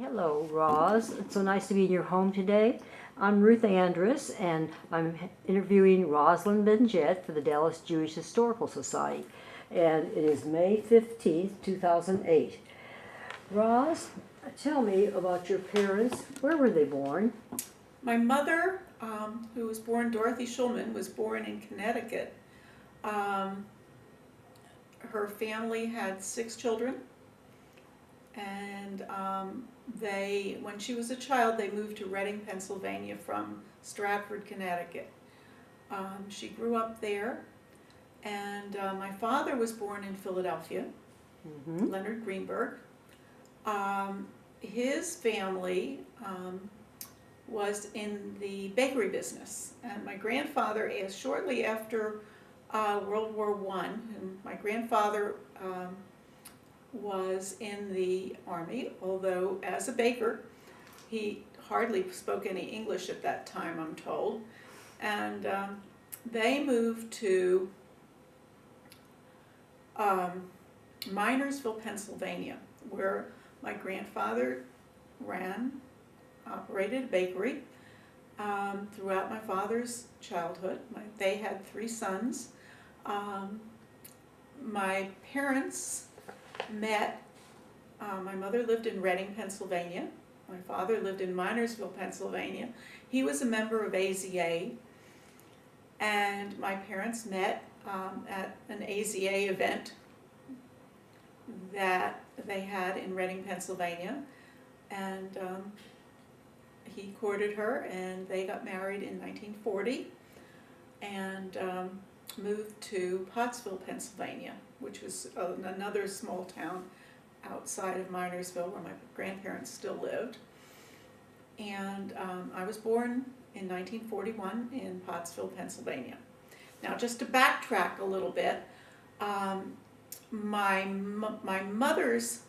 Hello, Roz. It's so nice to be in your home today. I'm Ruth Andrus, and I'm interviewing Rosalind Benjet for the Dallas Jewish Historical Society. And it is May 15th, 2008. Roz, tell me about your parents. Where were they born? My mother, who was born Dorothy Schulman, was born in Connecticut. Her family had 6 children, and when she was a child, they moved to Reading, Pennsylvania from Stratford, Connecticut. She grew up there, and my father was born in Philadelphia, Leonard Greenberg. His family was in the bakery business, and my grandfather, shortly after World War I, and my grandfather was in the Army, although as a baker he hardly spoke any English at that time, I'm told, and they moved to Minersville, Pennsylvania, where my grandfather operated a bakery throughout my father's childhood. They had 3 sons. My parents met, my mother lived in Reading, Pennsylvania. My father lived in Minersville, Pennsylvania. He was a member of AZA, and my parents met at an AZA event that they had in Reading, Pennsylvania, and he courted her, and they got married in 1940 and moved to Pottsville, Pennsylvania, which was another small town outside of Minersville where my grandparents still lived. And I was born in 1941 in Pottsville, Pennsylvania. Now, just to backtrack a little bit, my mother's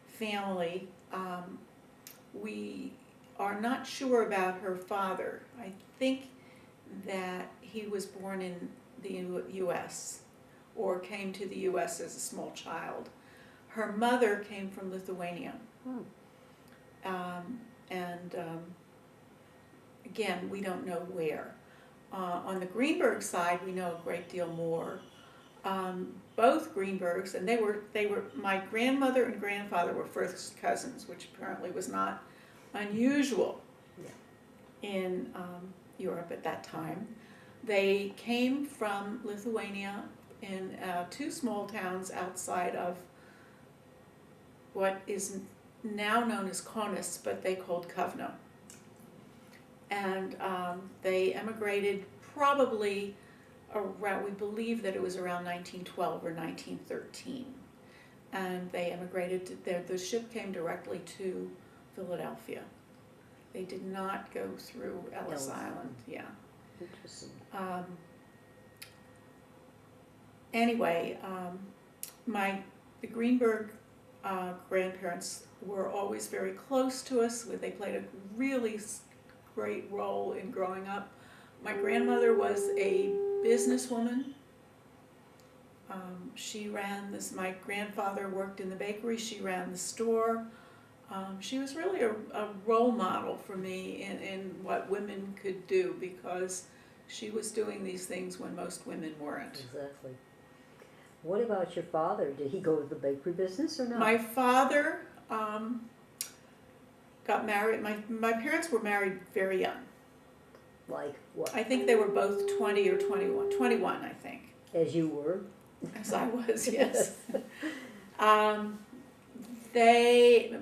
family, we are not sure about her father. I think that he was born in the U.S. or came to the U.S. as a small child. Her mother came from Lithuania. Again, we don't know where. On the Greenberg side, we know a great deal more. Both Greenbergs, and they were my grandmother and grandfather were first cousins, which apparently was not unusual in Europe at that time. They came from Lithuania in 2 small towns outside of what is now known as Kaunas, but they called Kovno. And they emigrated probably around, we believe that it was around 1912 or 1913. And they emigrated, the ship came directly to Philadelphia. They did not go through Ellis Island. Yeah. Interesting. Anyway, the Greenberg grandparents were always very close to us. They played a really great role in growing up. My grandmother was a businesswoman. She ran this, my grandfather worked in the bakery, she ran the store. She was really a role model for me in what women could do, because she was doing these things when most women weren't. Exactly. What about your father? Did he go to the bakery business or not? My father got married. My parents were married very young. Like what? I think they were both 20 or 21. 21, I think. As you were? As I was, yes.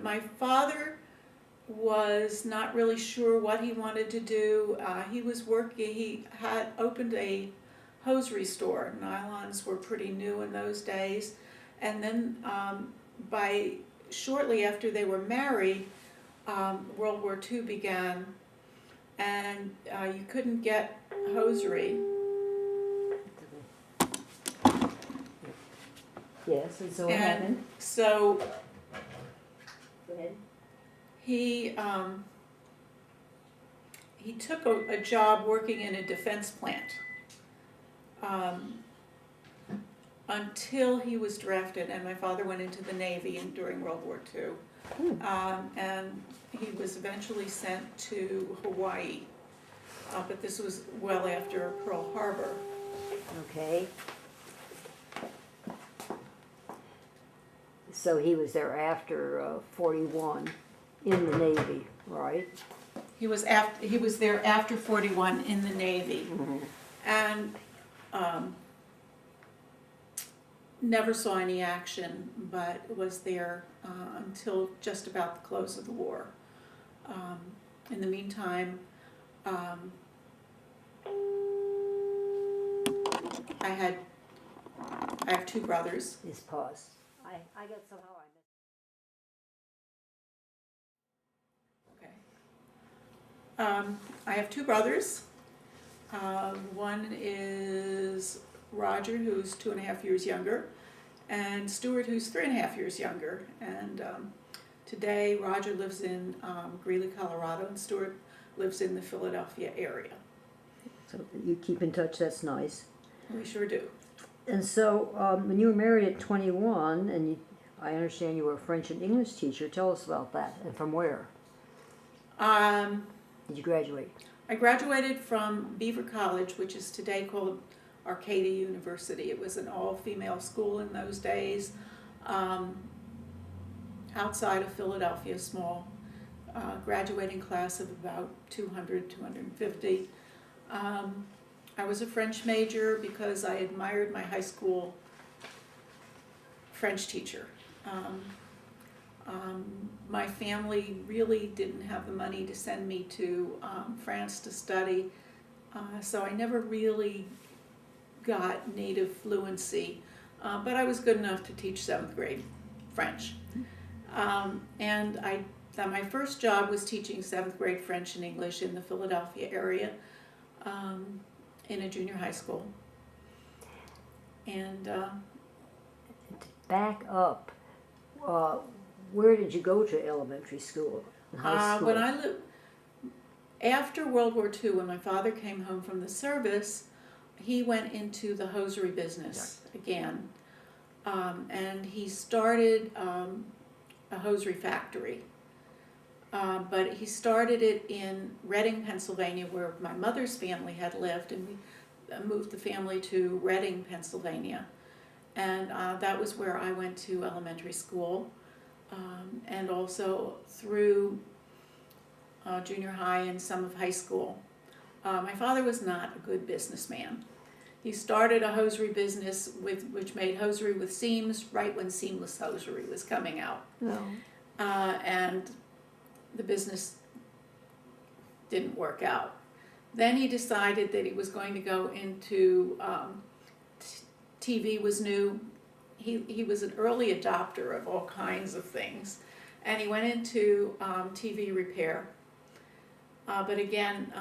My father was not really sure what he wanted to do. He was working, he had opened a hosiery store. Nylons were pretty new in those days. And then shortly after they were married, World War II began, and you couldn't get hosiery. Yes, and so what happened? So Go ahead. he took a job working in a defense plant. until he was drafted, and my father went into the Navy during World War II. And he was eventually sent to Hawaii, but this was well after Pearl Harbor. Okay. So he was there after 41 in the Navy, right? He was there after 41 in the Navy, and never saw any action, but was there until just about the close of the war. In the meantime, I have two brothers. His pause. I got somehow I missed. Okay. I have two brothers. One is Roger, who's 2.5 years younger, and Stuart, who's 3.5 years younger. And today, Roger lives in Greeley, Colorado, and Stuart lives in the Philadelphia area. So you keep in touch, that's nice. We sure do. And so when you were married at 21, and I understand you were a French and English teacher, tell us about that, and from where? Did you graduate? I graduated from Beaver College, which is today called Arcadia University. It was an all-female school in those days, outside of Philadelphia, small graduating class of about 200, 250. I was a French major because I admired my high school French teacher. My family really didn't have the money to send me to France to study, so I never really got native fluency, but I was good enough to teach 7th grade French. And my first job was teaching 7th grade French and English in the Philadelphia area, in a junior high school. And To back up, where did you go to elementary school and high school? After World War II, when my father came home from the service, he went into the hosiery business again, and he started a hosiery factory. But he started it in Reading, Pennsylvania, where my mother's family had lived, and we moved the family to Reading, Pennsylvania. And that was where I went to elementary school, and also through junior high and some of high school. My father was not a good businessman. He started a hosiery business which made hosiery with seams right when seamless hosiery was coming out. No. And the business didn't work out. Then he decided that he was going to go into TV was new. He was an early adopter of all kinds of things, and he went into TV repair. But again,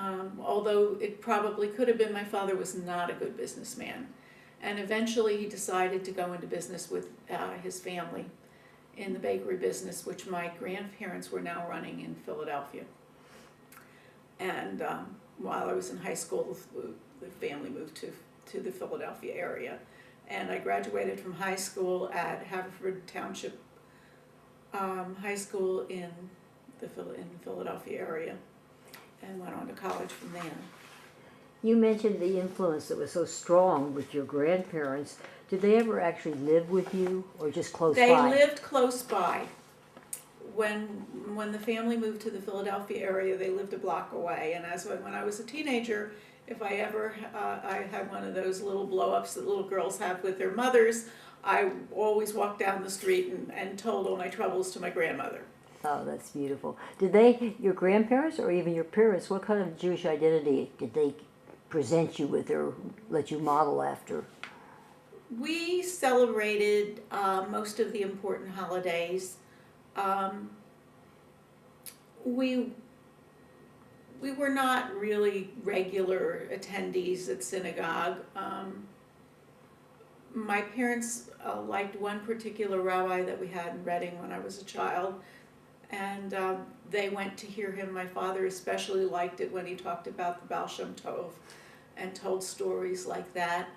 although it probably could have been, my father was not a good businessman. And eventually he decided to go into business with his family in the bakery business, which my grandparents were now running in Philadelphia. And while I was in high school, the family moved to the Philadelphia area. And I graduated from high school at Haverford Township High School in the Philadelphia area, and went on to college from there. You mentioned the influence that was so strong with your grandparents. Did they ever actually live with you, or just close by? They lived close by. When the family moved to the Philadelphia area, they lived a block away. And when I was a teenager, if I ever I had one of those little blow-ups that little girls have with their mothers, I always walked down the street and told all my troubles to my grandmother. Oh, that's beautiful. Did your grandparents or even your parents, what kind of Jewish identity did they present you with or let you model after? We celebrated most of the important holidays. We were not really regular attendees at synagogue. My parents liked one particular rabbi that we had in Reading when I was a child, and they went to hear him. My father especially liked it when he talked about the Baal Shem Tov and told stories like that.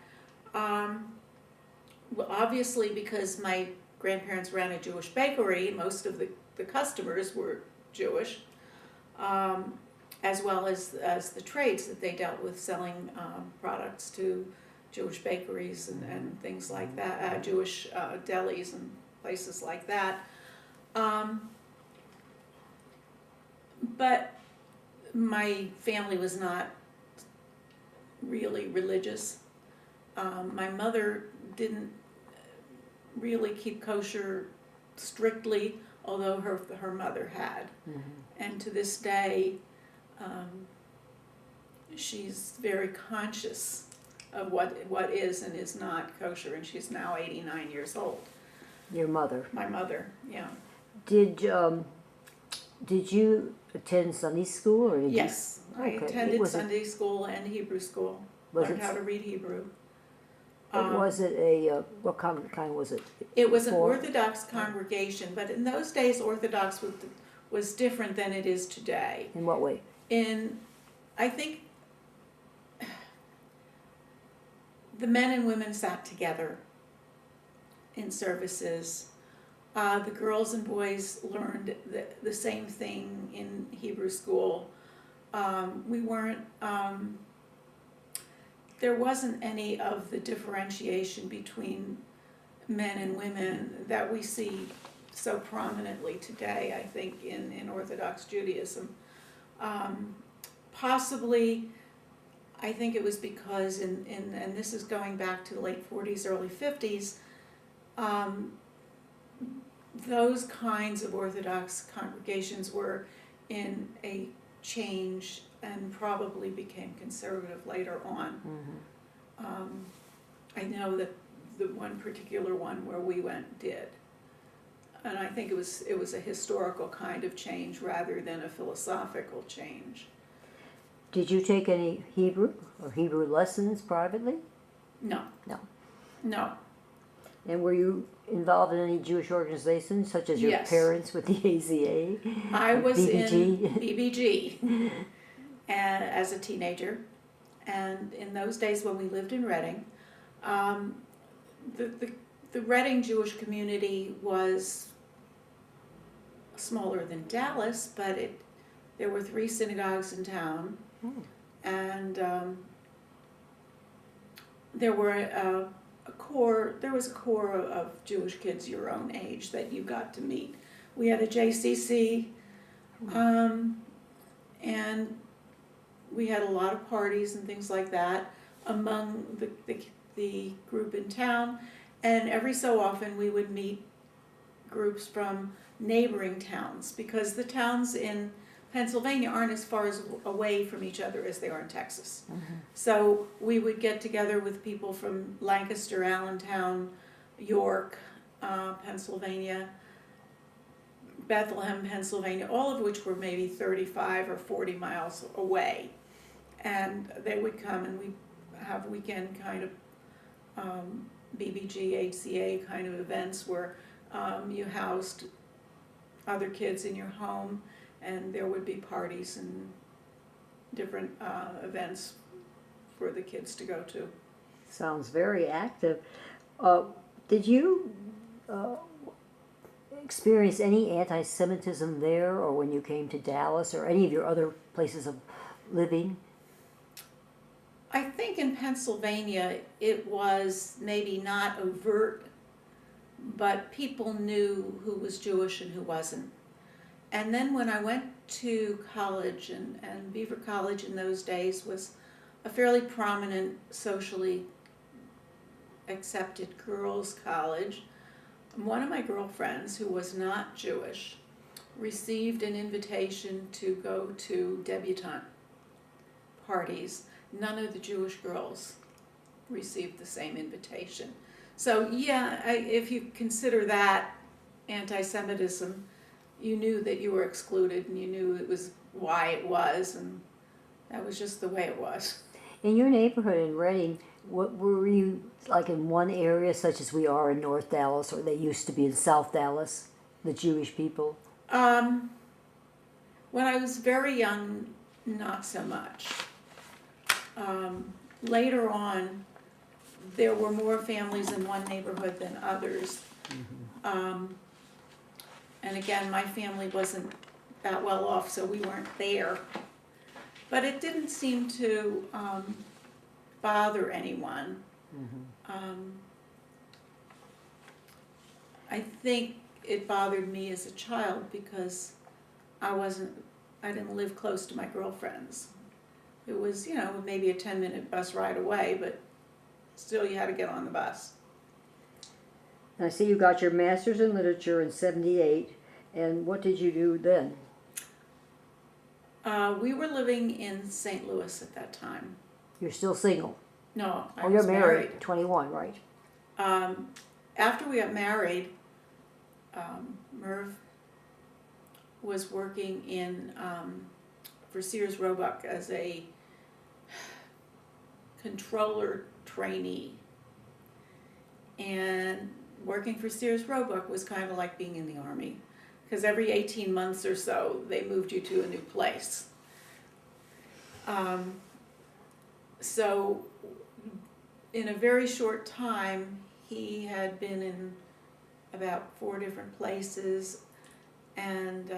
obviously because my grandparents ran a Jewish bakery, most of the customers were Jewish, as well as the trades that they dealt with, selling products to Jewish bakeries and things like that, Jewish delis and places like that. But my family was not really religious. My mother didn't really keep kosher strictly, although her mother had. Mm-hmm. And to this day, she's very conscious of what is and is not kosher, and she's now 89 years old. Your mother. My mother, yeah. Did you attend Sunday school, or did Yes, you? I attended Sunday school and Hebrew school. Learned how to read Hebrew. Was it a what kind was it? It was an Orthodox congregation, but in those days, Orthodox was different than it is today. In what way? I think the men and women sat together in services. The girls and boys learned the same thing in Hebrew school. We weren't, there wasn't any of the differentiation between men and women that we see so prominently today, I think, in Orthodox Judaism. Possibly, I think it was because, and this is going back to the late 40s, early 50s, those kinds of Orthodox congregations were in a change and probably became conservative later on. Mm-hmm. I know that the one particular one where we went did. And I think it was a historical kind of change rather than a philosophical change. Did you take any Hebrew or Hebrew lessons privately? No. No. No. And were you involved in any Jewish organizations, such as your Yes. parents with the AZA? I was BBG? in BBG and, as a teenager. And in those days when we lived in Reading, the Reading Jewish community was smaller than Dallas, but there were 3 synagogues in town. And there was a core of Jewish kids your own age that you got to meet. We had a JCC, and we had a lot of parties and things like that among the group in town, and every so often we would meet groups from neighboring towns, because the towns in Pennsylvania aren't as far away from each other as they are in Texas. Mm-hmm. So we would get together with people from Lancaster, Allentown, York, Pennsylvania, Bethlehem, Pennsylvania, all of which were maybe 35 or 40 miles away. And they would come and we'd have weekend kind of BBG, HCA kind of events where you housed other kids in your home, and there would be parties and different events for the kids to go to. Sounds very active. Did you experience any anti-Semitism there, or when you came to Dallas, or any of your other places of living? I think in Pennsylvania it was maybe not overt, but people knew who was Jewish and who wasn't. And then when I went to college, and Beaver College in those days was a fairly prominent, socially accepted girls' college, one of my girlfriends, who was not Jewish, received an invitation to go to debutante parties. None of the Jewish girls received the same invitation. So yeah, if you consider that anti-Semitism, you knew that you were excluded, and you knew it was why it was, and that was just the way it was. In your neighborhood in Reading, what were you like in one area, such as we are in North Dallas, or they used to be in South Dallas, the Jewish people? When I was very young, not so much. Later on, there were more families in one neighborhood than others. And again, my family wasn't that well off, so we weren't there. But it didn't seem to bother anyone. I think it bothered me as a child because I didn't live close to my girlfriends. It was, maybe a 10-minute bus ride away, but still you had to get on the bus. And I see you got your master's in literature in '78, and what did you do then? We were living in St. Louis at that time. You're still single? No, I Oh, was you're married. 21, right? After we got married, Merv was working for Sears Roebuck as a controller trainee. And working for Sears Roebuck was kind of like being in the Army, because every 18 months or so they moved you to a new place. So in a very short time, he had been in about 4 different places, and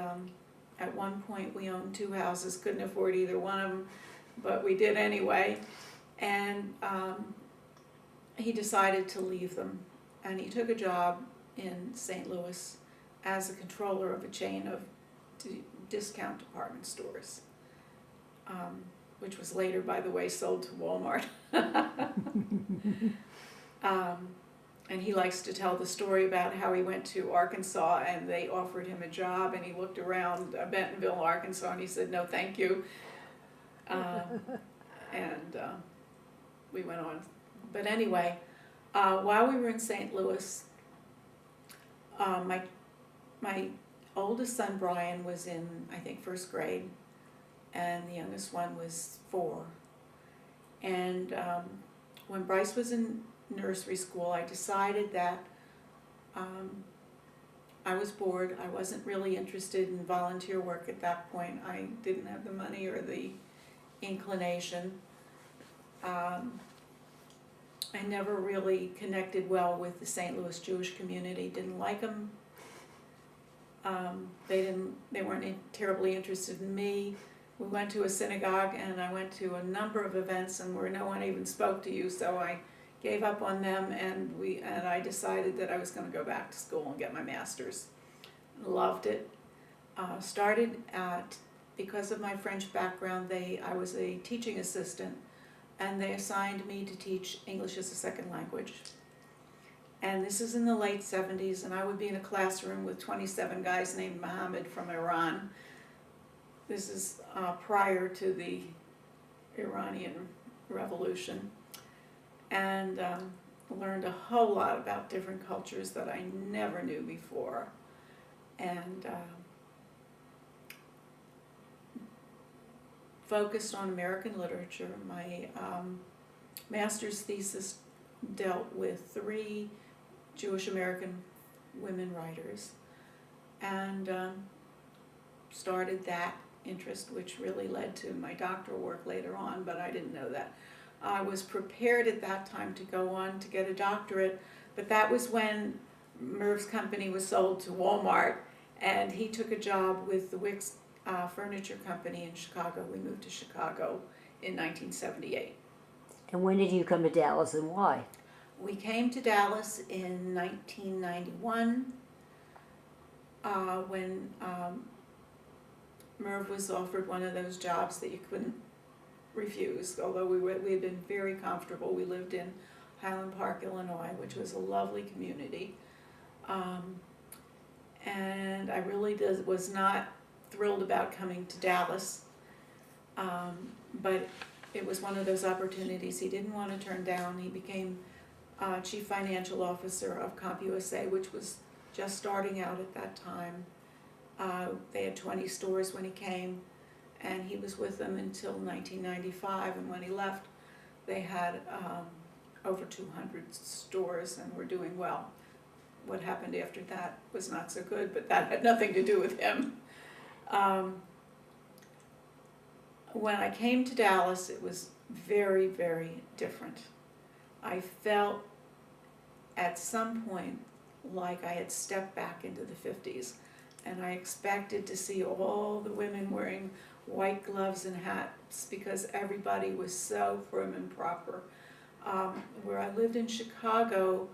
at one point we owned 2 houses, couldn't afford either one of them, but we did anyway. And he decided to leave them, and he took a job in St. Louis as a controller of a chain of discount department stores, which was later, by the way, sold to Walmart. And he likes to tell the story about how he went to Arkansas and they offered him a job, and he looked around Bentonville, Arkansas, and he said, "No, thank you." We went on. But anyway, while we were in St. Louis, my oldest son, Brian, was in, I think, 1st grade, and the youngest one was 4. And when Bryce was in nursery school, I decided that I was bored. I wasn't really interested in volunteer work at that point. I didn't have the money or the inclination. I never really connected well with the St. Louis Jewish community. Didn't like them. They weren't terribly interested in me. We went to a synagogue, and I went to a number of events, and where no one even spoke to you. So I gave up on them, and I decided that I was going to go back to school and get my master's. Loved it. Because of my French background, I was a teaching assistant, and they assigned me to teach English as a second language. And this is in the late 70s, and I would be in a classroom with 27 guys named Mohammed from Iran. This is prior to the Iranian Revolution. And learned a whole lot about different cultures that I never knew before. And focused on American literature. My master's thesis dealt with 3 Jewish American women writers, and started that interest, which really led to my doctoral work later on, but I didn't know that. I was prepared at that time to go on to get a doctorate, but that was when Merv's company was sold to Walmart, and he took a job with the Wicks Furniture Company in Chicago. We moved to Chicago in 1978. And when did you come to Dallas, and why? We came to Dallas in 1991 when Merv was offered one of those jobs that you couldn't refuse, although we had been very comfortable. We lived in Highland Park, Illinois, which was a lovely community. And I really was not thrilled about coming to Dallas, but it was one of those opportunities he didn't want to turn down. He became Chief Financial Officer of CompUSA, which was just starting out at that time. They had 20 stores when he came, and he was with them until 1995, and when he left, they had over 200 stores and were doing well. What happened after that was not so good, but that had nothing to do with him. When I came to Dallas, it was very, very different. I felt at some point like I had stepped back into the 50s, and I expected to see all the women wearing white gloves and hats because everybody was so prim and proper. Where I lived in Chicago,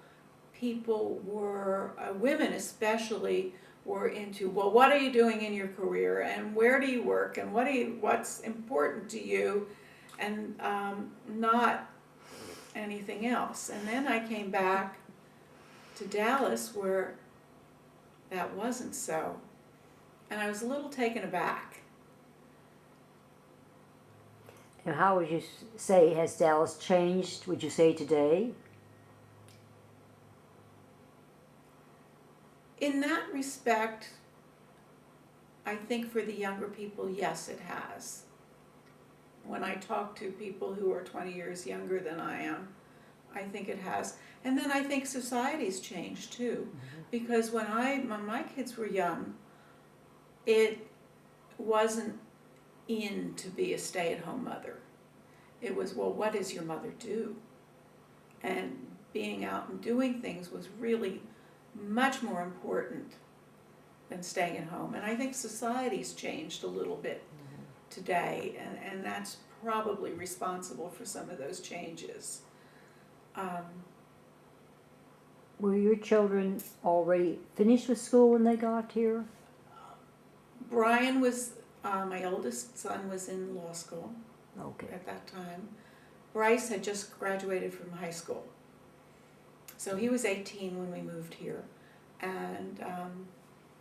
people were, women especially, were into, well, what are you doing in your career, and where do you work, and what's important to you, and not anything else. And then I came back to Dallas where that wasn't so, and I was a little taken aback. And how would you say, has Dallas changed, would you say, today? In that respect, I think for the younger people, yes, it has. When I talk to people who are 20 years younger than I am, I think it has. And then I think society's changed too. Because when my kids were young, it wasn't in to be a stay-at-home mother. It was, well, what does your mother do? And being out and doing things was really much more important than staying at home. And I think society's changed a little bit today, and that's probably responsible for some of those changes. Were your children already finished with school when they got here? Brian was, my oldest son was in law school Okay. at that time. Bryce had just graduated from high school. So he was 18 when we moved here. And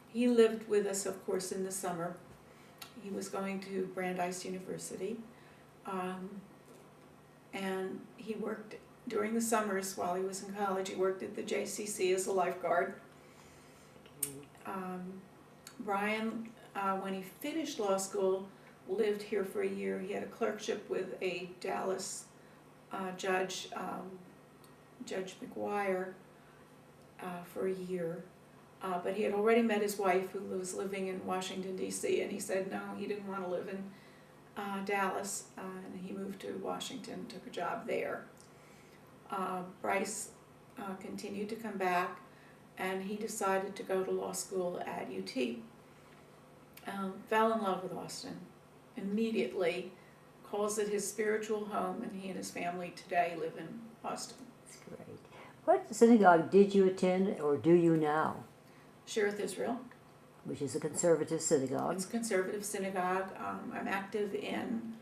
he lived with us, of course, in the summer. He was going to Brandeis University. And he worked during the summers while he was in college. He worked at the JCC as a lifeguard. Brian, when he finished law school, lived here for a year. He had a clerkship with a Dallas judge, Judge McGuire, for a year. But he had already met his wife, who was living in Washington, D.C., and he said no, he didn't want to live in Dallas, and he moved to Washington, took a job there. Bryce continued to come back, and he decided to go to law school at UT. Fell in love with Austin immediately, calls it his spiritual home, and he and his family today live in Austin. That's great. What synagogue did you attend, or do you now? Shearith Israel. Which is a conservative synagogue. It's a conservative synagogue. I'm active in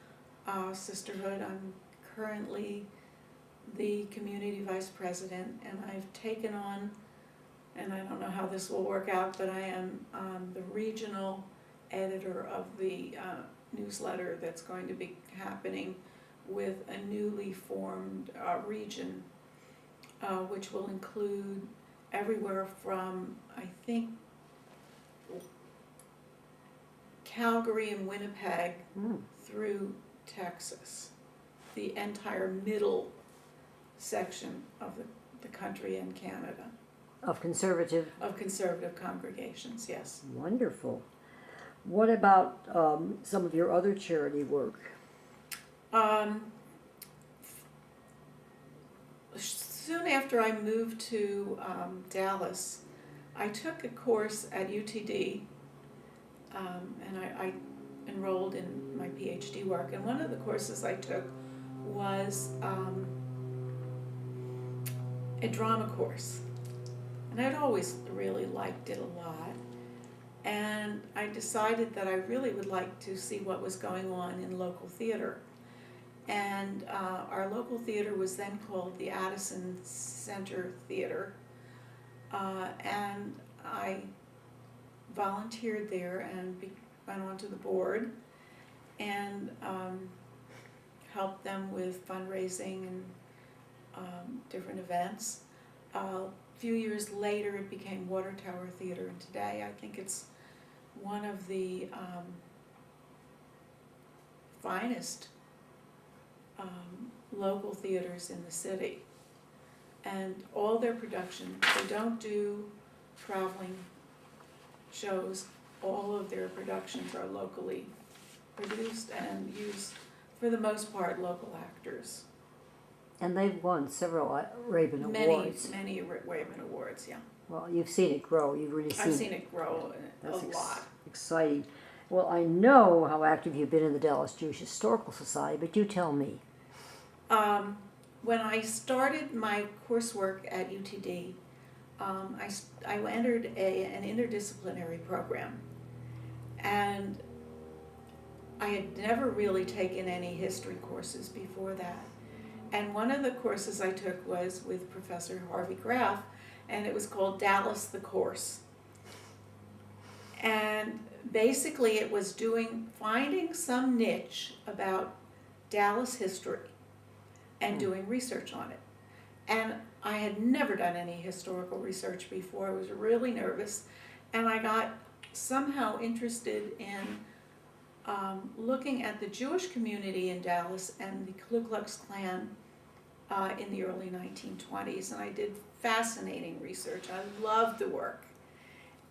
sisterhood. I'm currently the community vice president, and I've taken on, and I don't know how this will work out, but I am the regional editor of the newsletter that's going to be happening with a newly formed region, which will include everywhere from, I think, Calgary and Winnipeg through Texas, the entire middle section of the country and Canada. Of conservative? Of conservative congregations, yes. Wonderful. What about some of your other charity work? Soon after I moved to Dallas, I took a course at UTD, and I enrolled in my PhD work. And one of the courses I took was a drama course. And I'd always really liked it a lot. And I decided that I really would like to see what was going on in local theater. And our local theater was then called the Addison Center Theater. And I volunteered there and went onto the board and helped them with fundraising and different events. A few years later it became Water Tower Theater, and today I think it's one of the finest local theaters in the city. And all their productions, they don't do traveling shows, all of their productions are locally produced and use, for the most part, local actors. And they've won several Raven Awards. Many Raven Awards, yeah. Well, you've seen it grow. You've really seen it. I've seen it grow a lot. Exciting. Well, I know how active you've been in the Dallas Jewish Historical Society, but you tell me. When I started my coursework at UTD, I entered an interdisciplinary program, and I had never really taken any history courses before that. And one of the courses I took was with Professor Harvey Graff, and it was called Dallas the Course. And basically it was finding some niche about Dallas history and doing research on it. And I had never done any historical research before. I was really nervous, and I got somehow interested in looking at the Jewish community in Dallas and the Ku Klux Klan in the early 1920s, and I did fascinating research. I loved the work.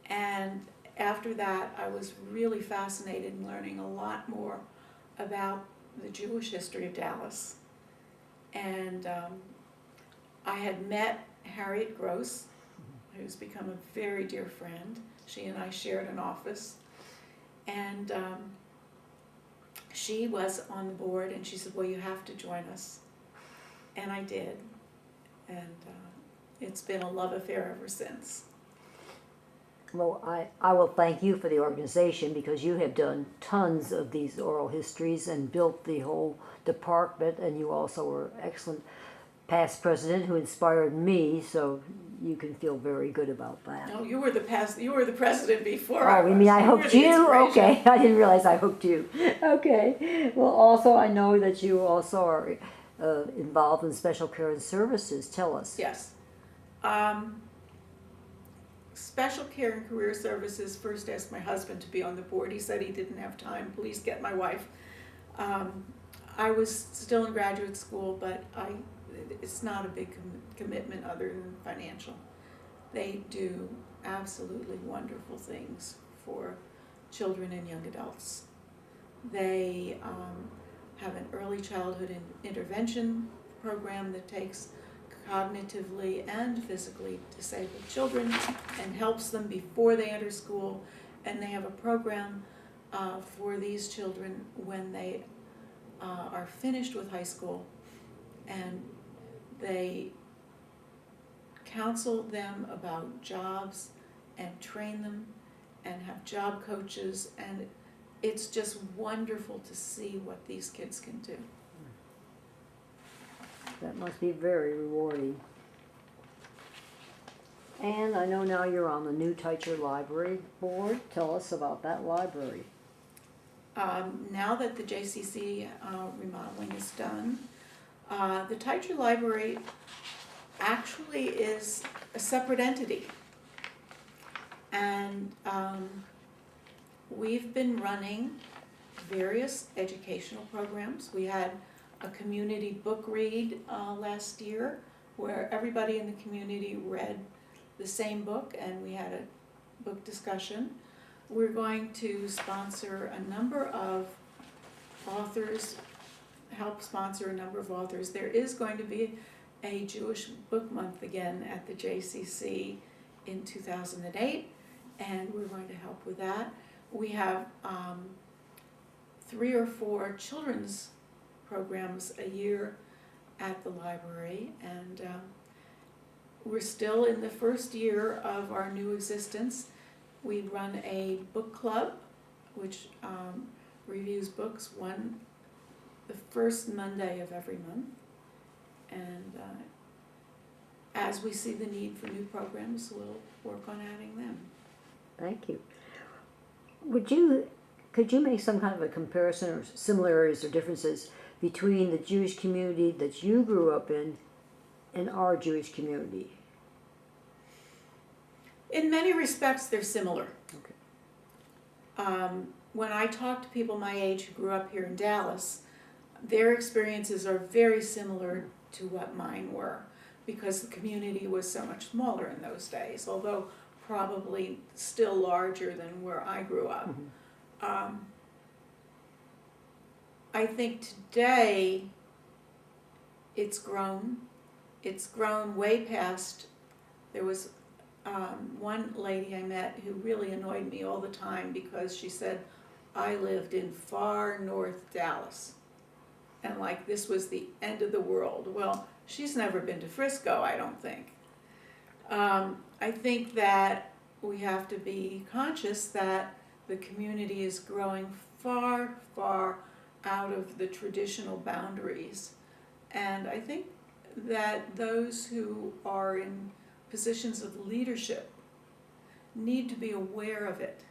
And after that, I was really fascinated in learning a lot more about the Jewish history of Dallas. And I had met Harriet Gross, who's become a very dear friend. She and I shared an office. And she was on the board, and she said, well, you have to join us. And I did. And it's been a love affair ever since. Well, I will thank you for the organization, because you have done tons of these oral histories and built the whole department, and you also were excellent past president who inspired me, so you can feel very good about that. No, you were the president before I Oh, was. you mean I hooked you? Okay, I didn't realize I hooked you. Okay. Well, also I know that you also are involved in special care and services. Tell us. Yes. Special care and career services first asked my husband to be on the board. He said he didn't have time. Please get my wife. I was still in graduate school, but it's not a big commitment other than financial. They do absolutely wonderful things for children and young adults. They have an early childhood intervention program that takes cognitively and physically disabled children and helps them before they enter school. And they have a program for these children when they are finished with high school, and they counsel them about jobs and train them and have job coaches, and it's just wonderful to see what these kids can do. That must be very rewarding. And I know now you're on the new Tai Chi Library Board. Tell us about that library. Now that the JCC remodeling is done, the Tai Chi Library actually is a separate entity. And we've been running various educational programs. We had a community book read last year where everybody in the community read the same book, and we had a book discussion. We're going to sponsor a number of authors, help sponsor a number of authors. There is going to be a Jewish Book Month again at the JCC in 2008, and we're going to help with that. We have 3 or 4 children's programs a year at the library, and we're still in the first year of our new existence. We run a book club, which reviews books the first Monday of every month. And as we see the need for new programs, we'll work on adding them. Thank you. Could you make some kind of a comparison or similarities or differences between the Jewish community that you grew up in and our Jewish community? In many respects, they're similar. Okay. When I talk to people my age who grew up here in Dallas, their experiences are very similar to what mine were, because the community was so much smaller in those days, although probably still larger than where I grew up. Mm-hmm. I think today it's grown. It's grown way past. There was one lady I met who really annoyed me all the time because she said I lived in far north Dallas, and like this was the end of the world. Well, she's never been to Frisco, I don't think. I think that we have to be conscious that the community is growing far, far out of the traditional boundaries. And I think that those who are in positions of leadership need to be aware of it.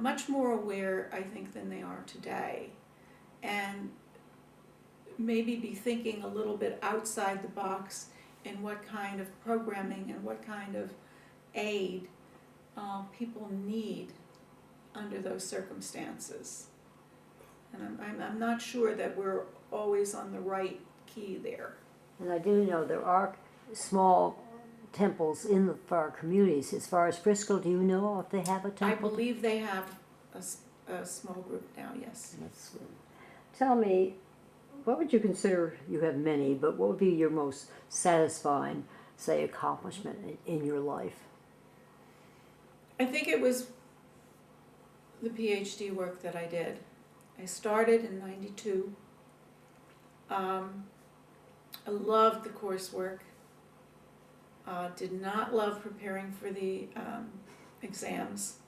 Much more aware, I think, than they are today. And maybe be thinking a little bit outside the box in what kind of programming and what kind of aid people need under those circumstances. And I'm not sure that we're always on the right key there. And I do know there are small temples in the far communities. As far as Frisco, do you know if they have a I temple? believe they have a small group now, yes. That's good. Tell me, what would you consider, you have many, but what would be your most satisfying, say, accomplishment in your life? I think it was the PhD work that I did. I started in '92. I loved the coursework. Did not love preparing for the exams.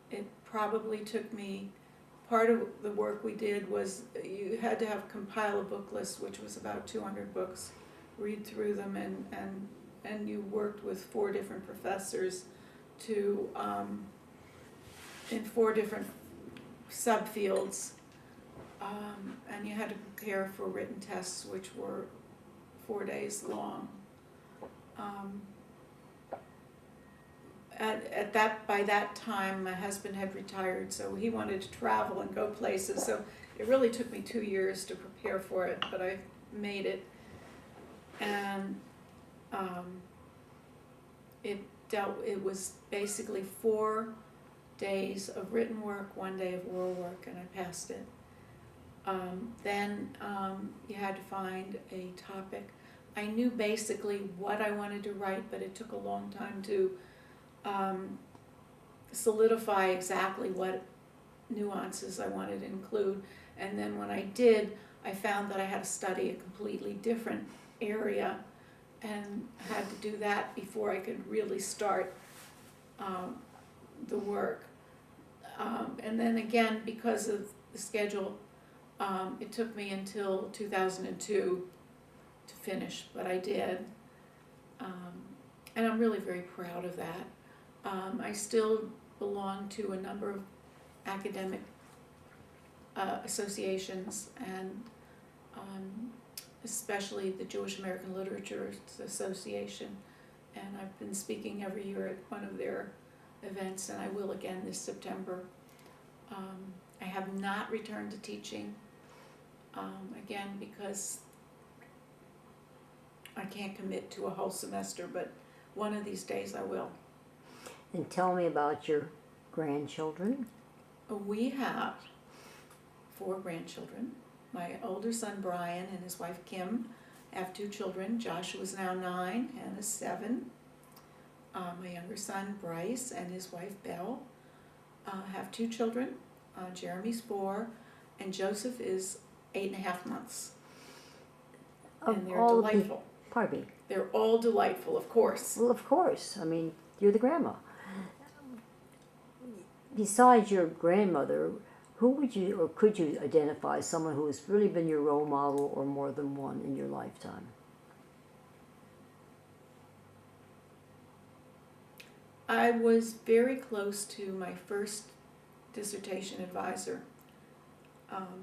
It probably took me, part of the work we did was you had to compile a book list, which was about 200 books, read through them, and you worked with 4 different professors to, in 4 different subfields, and you had to prepare for written tests, which were 4 days long. By that time, my husband had retired, so he wanted to travel and go places. So it really took me 2 years to prepare for it, but I made it. And it was basically 4 days of written work, 1 day of oral work, and I passed it. Then you had to find a topic. I knew basically what I wanted to write, but it took a long time to solidify exactly what nuances I wanted to include. And then when I did, I found that I had to study a completely different area and had to do that before I could really start the work. And then again, because of the schedule, it took me until 2002 to finish, but I did. And I'm really very proud of that. I still belong to a number of academic associations, and especially the Jewish American Literature Association, and I've been speaking every year at one of their events, and I will again this September. I have not returned to teaching, again, because I can't commit to a whole semester, but one of these days I will. And tell me about your grandchildren. We have 4 grandchildren. My older son Brian and his wife Kim have 2 children. Joshua is now 9, Hannah's 7. My younger son Bryce and his wife Belle have 2 children. Jeremy's 4, and Joseph is 8.5 months. And they're delightful. Pardon me. They're all delightful, of course. Well, of course. I mean, you're the grandma. Besides your grandmother, who would you, or could you identify as someone who has really been your role model, or more than one, in your lifetime? I was very close to my first dissertation advisor,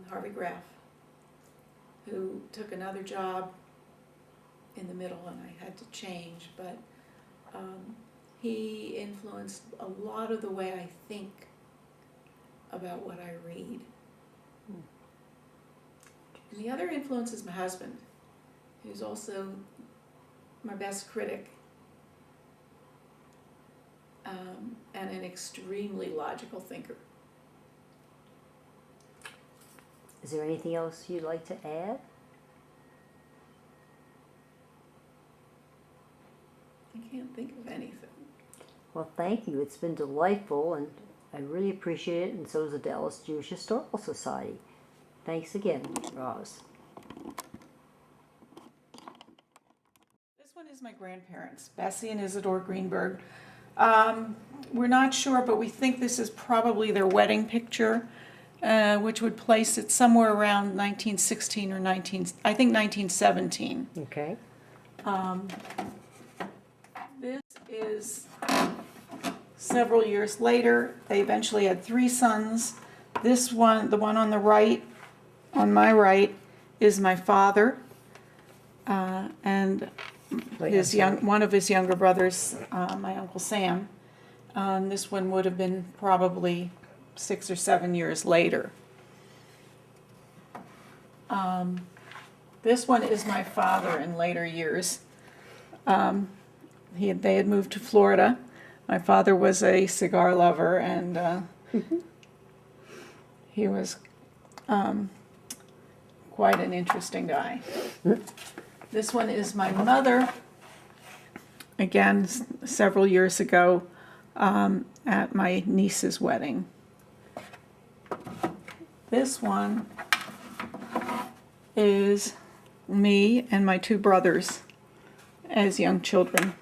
Harvey Graff, who took another job in the middle, and I had to change, but he influenced a lot of the way I think about what I read. And the other influence is my husband, who's also my best critic, and an extremely logical thinker. Is there anything else you'd like to add? can't think of anything. Well, thank you. It's been delightful, and I really appreciate it, and so does the Dallas Jewish Historical Society. Thanks again, Roz. This one is my grandparents, Bessie and Isidore Greenberg. We're not sure, but we think this is probably their wedding picture, which would place it somewhere around 1916 or I think 1917. Okay. This is several years later. They eventually had 3 sons. This one, the one on the right, on my right, is my father, and one of his younger brothers, my Uncle Sam. This one would have been probably 6 or 7 years later. This one is my father in later years. They had moved to Florida. My father was a cigar lover, and he was quite an interesting guy. This one is my mother, again, several years ago, at my niece's wedding. This one is me and my 2 brothers as young children.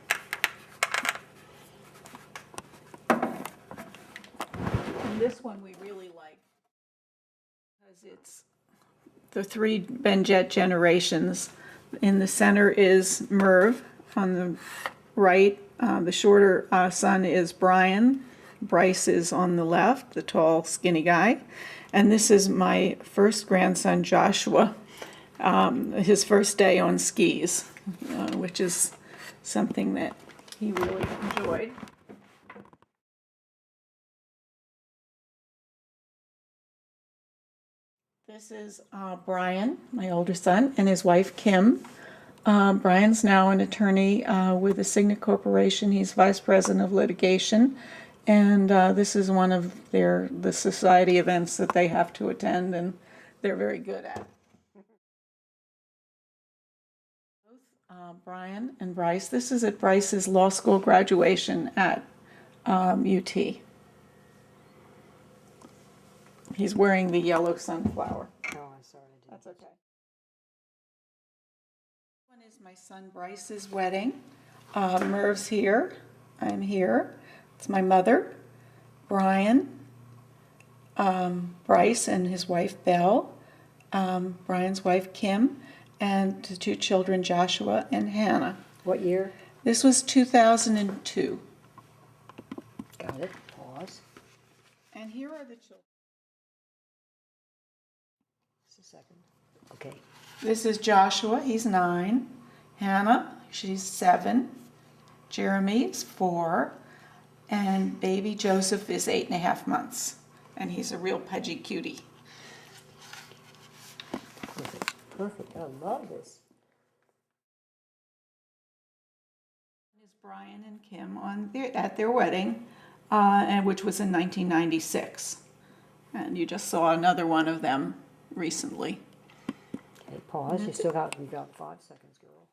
And this one we really like because it's the 3 Benjet generations. In the center is Merv. On the right, the shorter son is Brian. Bryce is on the left, the tall, skinny guy. And this is my first grandson, Joshua, his first day on skis, which is something that he really enjoyed. This is Brian, my older son, and his wife, Kim. Brian's now an attorney with the Signet Corporation. He's vice president of litigation. And this is one of the society events that they have to attend, and they're very good at. Brian and Bryce. This is at Bryce's law school graduation at UT. He's wearing the yellow sunflower. Oh, I'm sorry. That's okay. This one is my son Bryce's wedding. Merv's here. I'm here. It's my mother, Brian, Bryce and his wife Belle, Brian's wife Kim, and the 2 children Joshua and Hannah. What year? This was 2002. Got it. Pause. And here are the children. Just a second. Okay. This is Joshua, he's 9. Hannah, she's 7. Jeremy is 4. And baby Joseph is 8.5 months. And he's a real pudgy cutie. Perfect. Perfect. I love this. Is Brian and Kim at their wedding, and which was in 1996. And you just saw another one of them recently. Okay, pause. We've got 5 seconds, girl.